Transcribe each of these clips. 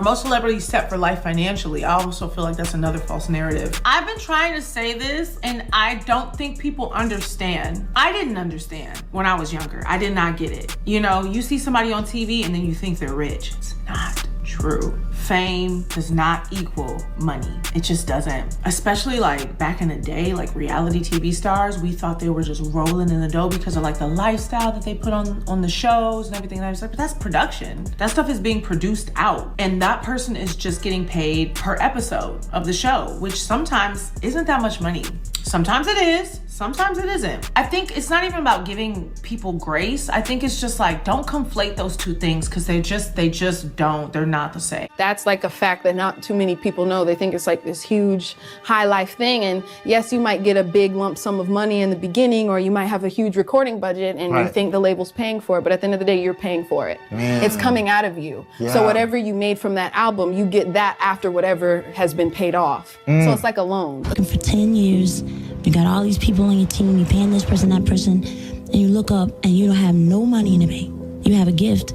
Most celebrities set for life financially. I also feel like that's another false narrative. I've been trying to say this and I don't think people understand. I didn't understand when I was younger. I did not get it. You know, you see somebody on TV and then you think they're rich. It's not true. Fame does not equal money. It just doesn't. Especially like back in the day, like reality TV stars, we thought they were just rolling in the dough because of like the lifestyle that they put on the shows and everything. And I was like, but that's production. That stuff is being produced out. And that person is just getting paid per episode of the show, which sometimes isn't that much money. Sometimes it is, sometimes it isn't. I think it's not even about giving people grace. I think it's just like, don't conflate those two things because they just don't, they're not the same. That's like a fact that not too many people know. They think it's like this huge high life thing. And yes, you might get a big lump sum of money in the beginning, or you might have a huge recording budget and you think the label's paying for it, but at the end of the day, you're paying for it. It's coming out of you. Yeah. So whatever you made from that album, you get that after whatever has been paid off. So it's like a loan. Working for 10 years, you got all these people on your team, you're paying this person, that person, and you look up and you don't have no money in the bank. You have a gift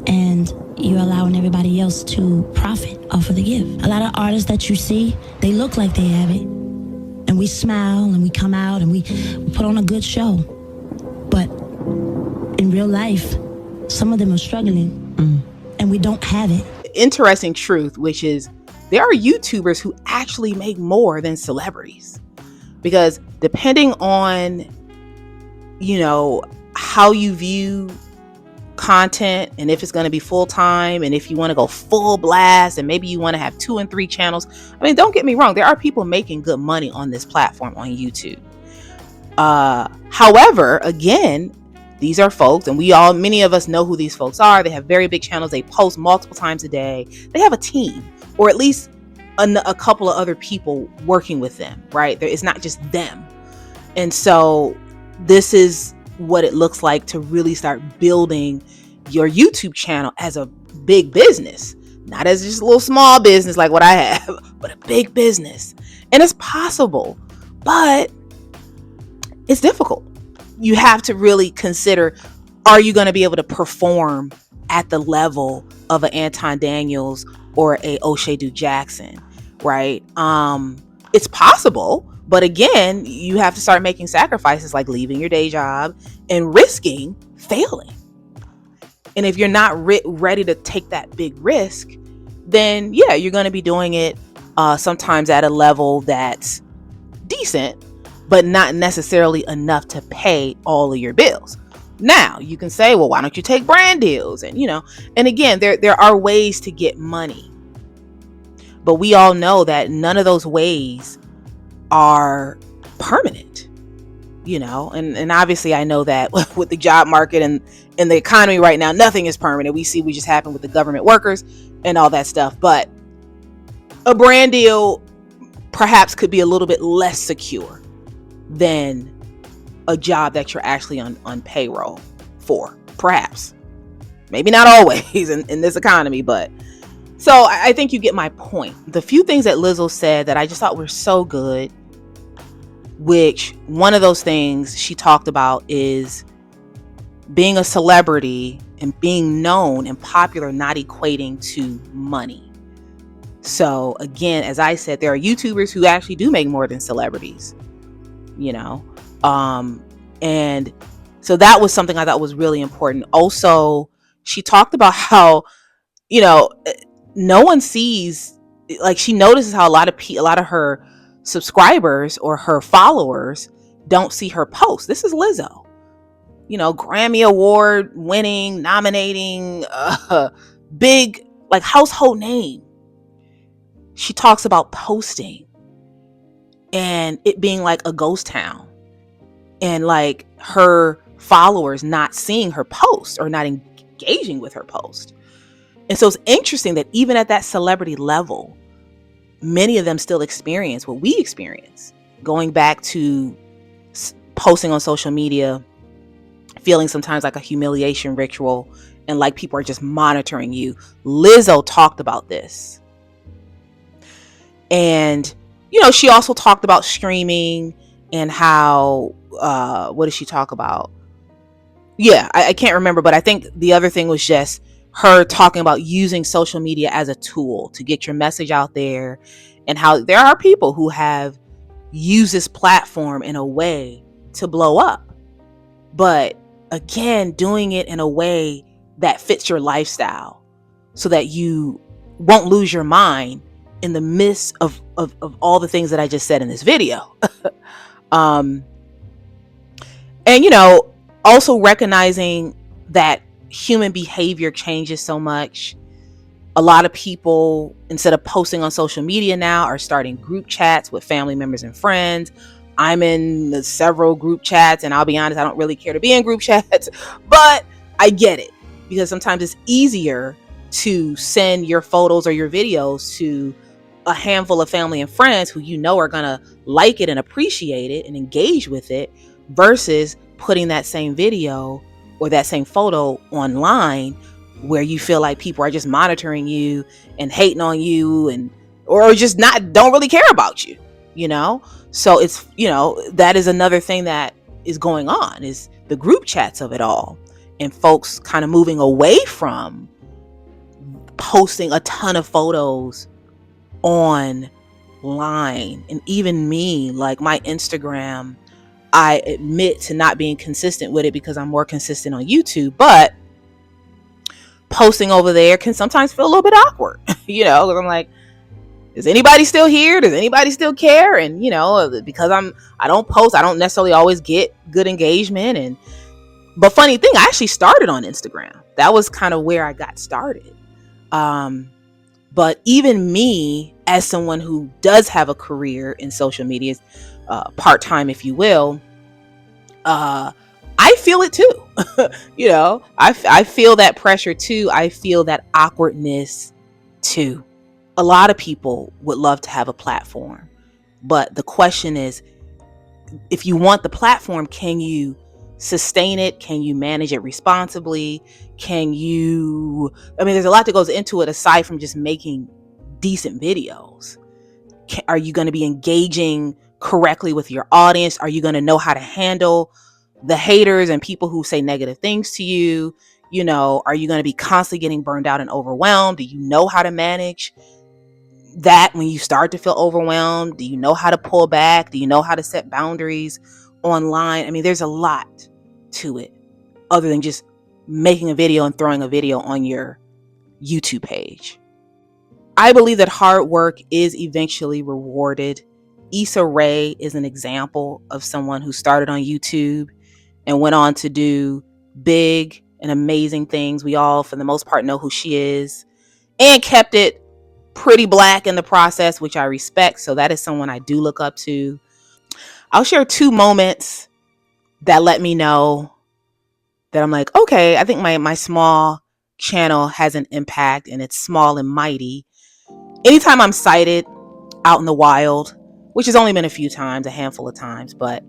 and you're allowing everybody else to profit off of the gift. A lot of artists that you see, they look like they have it. And we smile and we come out and we put on a good show. But in real life, some of them are struggling and we don't have it. Interesting truth, which is there are YouTubers who actually make more than celebrities. Because depending on, you know, how you view content and if it's going to be full time and if you want to go full blast and maybe you want to have 2 and 3 channels. I mean, don't get me wrong. There are people making good money on this platform on YouTube. However, again, these are folks and many of us know who these folks are. They have very big channels. They post multiple times a day. They have a team, or at least a couple of other people working with them, right? It's not just them. And so this is what it looks like to really start building your YouTube channel as a big business, not as just a little small business like what I have, but a big business. And it's possible, but it's difficult. You have to really consider, are you going to be able to perform at the level of an Anton Daniels or a O'Shea Duke Jackson, right? It's possible, but again, you have to start making sacrifices like leaving your day job and risking failing. And if you're not ready to take that big risk, then yeah, you're going to be doing it sometimes at a level that's decent, but not necessarily enough to pay all of your bills. Now you can say, well, why don't you take brand deals? And, you know, and again, there are ways to get money. But we all know that none of those ways are permanent, you know, and obviously I know that with the job market and the economy right now, nothing is permanent. We see what just happened with the government workers and all that stuff. But a brand deal perhaps could be a little bit less secure than a job that you're actually on payroll for, perhaps. Maybe not always in this economy, but so I think you get my point. The few things that Lizzo said that I just thought were so good, which one of those things she talked about is being a celebrity and being known and popular not equating to money. So again, as I said, there are YouTubers who actually do make more than celebrities, you know. And so that was something I thought was really important. Also, she talked about how, you know, no one sees, like, she notices how a lot of her subscribers or her followers don't see her post. This is Lizzo, you know, Grammy Award winning, nominating, big, like, household name. She talks about posting and it being like a ghost town and like her followers not seeing her post or not engaging with her post. And so it's interesting that even at that celebrity level, many of them still experience what we experience, going back to posting on social media, feeling sometimes like a humiliation ritual and like people are just monitoring you. Lizzo talked about this. And, you know, she also talked about streaming and how, what did she talk about? Yeah, I can't remember, but I think the other thing was just her talking about using social media as a tool to get your message out there, and how there are people who have used this platform in a way to blow up. But again, doing it in a way that fits your lifestyle so that you won't lose your mind in the midst of all the things that I just said in this video. And, you know, also recognizing that human behavior changes so much. A lot of people, instead of posting on social media now, are starting group chats with family members and friends. I'm in several group chats, and I'll be honest, I don't really care to be in group chats, but I get it, because sometimes it's easier to send your photos or your videos to a handful of family and friends who you know are gonna like it and appreciate it and engage with it, versus putting that same video or that same photo online where you feel like people are just monitoring you and hating on you, and or just don't really care about you, you know? So it's, you know, that is another thing that is going on, is the group chats of it all, and folks kind of moving away from posting a ton of photos online. And even me, like my Instagram, I admit to not being consistent with it because I'm more consistent on YouTube, but posting over there can sometimes feel a little bit awkward, you know, because I'm like, is anybody still here? Does anybody still care? And, you know, because I don't post, I don't necessarily always get good engagement. But funny thing, I actually started on Instagram. That was kind of where I got started. But even me, as someone who does have a career in social media, part-time, if you will, I feel it too. You know, I feel that pressure too. I feel that awkwardness too. A lot of people would love to have a platform, but the question is, if you want the platform, can you sustain it? Can you manage it responsibly? There's a lot that goes into it aside from just making decent videos. Are you going to be engaging correctly with your audience? Are you going to know how to handle the haters and people who say negative things to you? You know, are you going to be constantly getting burned out and overwhelmed? Do you know how to manage that when you start to feel overwhelmed? Do you know how to pull back? Do you know how to set boundaries online? I mean, there's a lot to it other than just making a video and throwing a video on your YouTube page. I believe that hard work is eventually rewarded. Issa Rae is an example of someone who started on YouTube and went on to do big and amazing things. We all, for the most part, know who she is, and kept it pretty Black in the process, which I respect. So that is someone I do look up to. I'll share 2 moments that let me know that I'm like, okay, I think my small channel has an impact, and it's small and mighty. Anytime I'm sighted out in the wild, which has only been a handful of times, but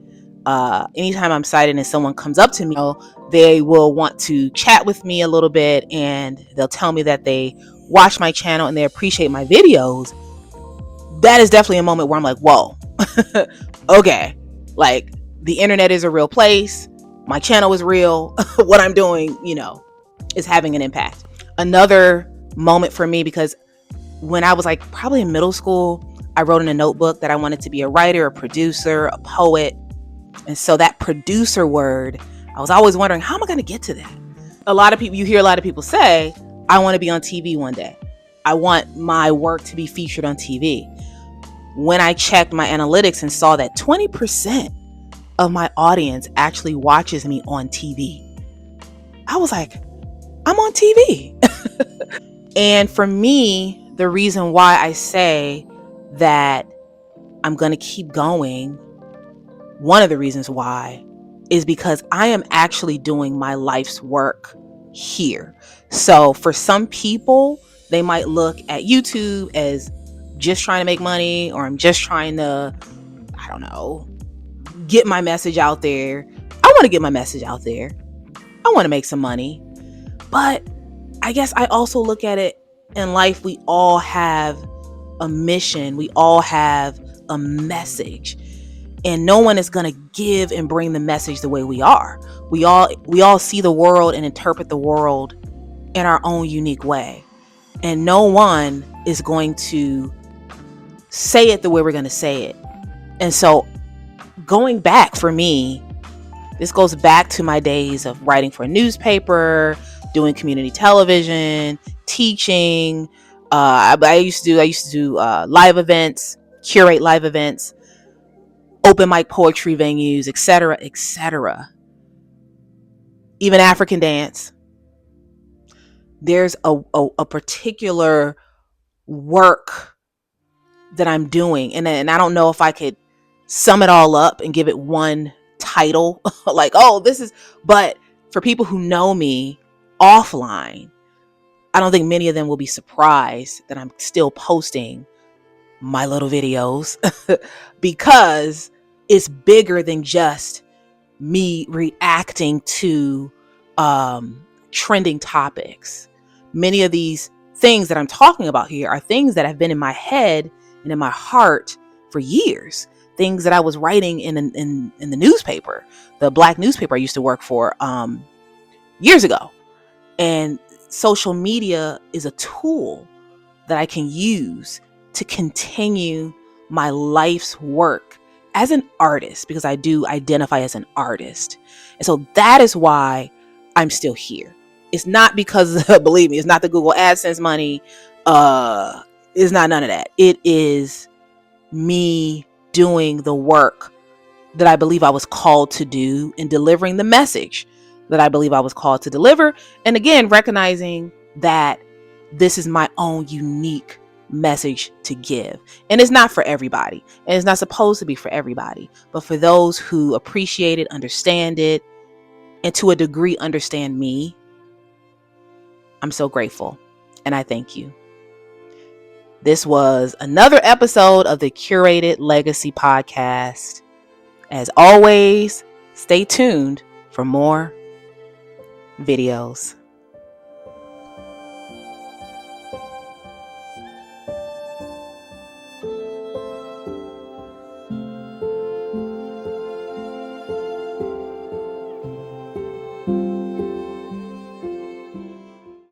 anytime I'm sighted and someone comes up to me, they will want to chat with me a little bit, and they'll tell me that they watch my channel and they appreciate my videos. That is definitely a moment where I'm like, whoa, okay, like the internet is a real place. My channel is real. What I'm doing, you know, is having an impact. Another moment for me, because when I was like probably in middle school, I wrote in a notebook that I wanted to be a writer, a producer, a poet. And so that producer word, I was always wondering, how am I going to get to that? You hear a lot of people say, I want to be on TV one day. I want my work to be featured on TV. When I checked my analytics and saw that 20% of my audience actually watches me on TV, I was like, I'm on TV. And for me, the reason why I say that I'm going to keep going, one of the reasons why, is because I am actually doing my life's work here. So for some people, they might look at YouTube as just trying to make money, or I'm just trying to, I don't know, get my message out there. I want to get my message out there. I want to make some money. But I guess I also look at it in life, we all have a mission. We all have a message. And no one is going to give and bring the message the way we are. We all see the world and interpret the world in our own unique way. And no one is going to say it the way we're going to say it. And so going back for me, this goes back to my days of writing for a newspaper, doing community television, teaching. I used to do live events, curate live events, open mic poetry venues, etc., etc. Even African dance. There's a particular work that I'm doing, and I don't know if I could sum it all up and give it one title like, oh, this is, but for people who know me offline, I don't think many of them will be surprised that I'm still posting my little videos because it's bigger than just me reacting to trending topics. Many of these things that I'm talking about here are things that have been in my head and in my heart for years. Things that I was writing in the newspaper, the Black newspaper I used to work for years ago. And social media is a tool that I can use to continue my life's work as an artist, because I do identify as an artist. And so that is why I'm still here. It's not because, believe me, it's not the Google AdSense money. It's not none of that. It is me doing the work that I believe I was called to do and delivering the message that I believe I was called to deliver. And again, recognizing that this is my own unique message to give. And it's not for everybody. And it's not supposed to be for everybody. But for those who appreciate it, understand it, and to a degree understand me, I'm so grateful. And I thank you. This was another episode of the Curated Legacy Podcast. As always, stay tuned for more videos.